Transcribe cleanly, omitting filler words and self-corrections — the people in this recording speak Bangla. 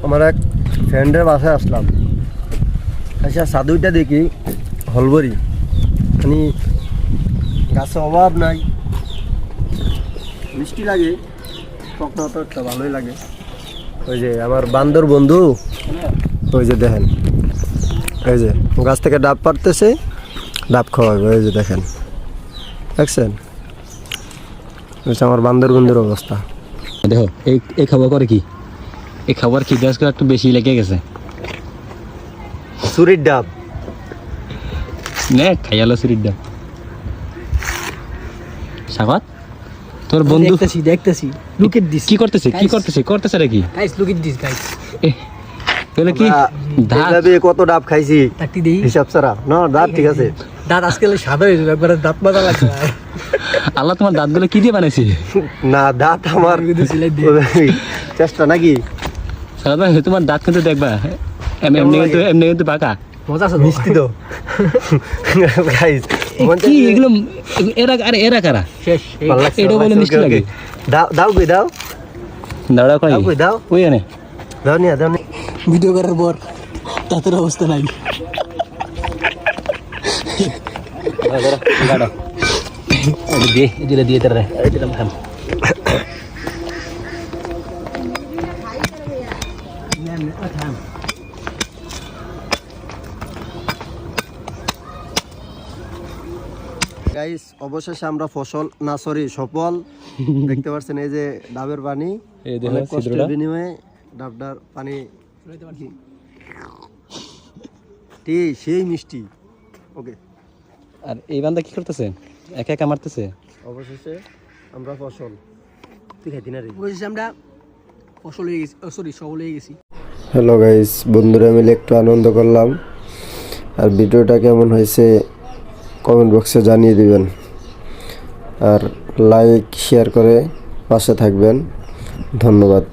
আমার এক ফ্রেন্ডের বাসায় আসলাম, আচ্ছা সাদুইটা দেখি হলবরি, মানে গাছে অভাব নাই, মিষ্টি লাগে, টক না টকটা ভালোই লাগে। ওই যে আমার বান্দর বন্ধু, ওই যে দেখেন, ওই যে গাছ থেকে ডাব পাড়তেছে, ডাব খাওয়াবে, ওই যে দেখেন, দেখছেন? আমার বান্দর বন্ধুর অবস্থা দেখো। এই খাবার করে কি, এই খাবার কি গাছ একটু বেশি লেগে গেছে। চুরির ডাব নে খাইয়ালো চুরির ডাব। স্বাগত তোর বন্ধু দেখতেছি লুক এট দিস। কি করতেছে নাকি guys look at this guys. বলে কি এইভাবে কত ডাব খাইছি তাকটি দেই হিসাব ছাড়া না। দাঁত ঠিক আছে, দাঁত আজকে সাদা হয়ে যাবে, একবারে দাঁত মাজা লাগছে। আল্লাহ তোমার দাঁতগুলো কি দিয়ে বানাইছে? না দাঁত আমার চেষ্টা নাকি। সাদা তোমার দাঁত কিন্তু দেখবা এমনি কিন্তু বাঁকা। মজা আছে মিষ্টি তো গাইস। কি এগুলো এরা কারা? শেষ এটা বলে মিষ্টি লাগে। দাও কই দাও, দাঁড়া কই দাও কই দাও, ওই এনে দাও নিয়া দাও নি। ভিডিও করার পর দাঁতের অবস্থা নাই। দিয়ে তারা খান। গাইস অবশেষে আমরা ফসল না সরি সফল। দেখতে পাচ্ছেন এই যে ডাবের পানি, এই দেখো অনেক কষ্টের ছিদ্রটা। বিনিময়ে ডাবটার পানি ঠিক সেই মিষ্টি। ওকে, আর এই বান্দা কি করতেছে? একা একা মারতেছে। অবশেষে আমরা ফসল। তুই খাইতি না রে? বুঝেছি আমরা ফসল হয়ে গেছি, সরি সফল হয়ে গেছি। হ্যালো গাইস, বন্ধুরা মিলে একটু আনন্দ করলাম। আর ভিডিওটা কেমন হয়েছে কমেন্ট বক্সে জানিয়ে দিবেন, আর লাইক শেয়ার করে পাশে থাকবেন। ধন্যবাদ।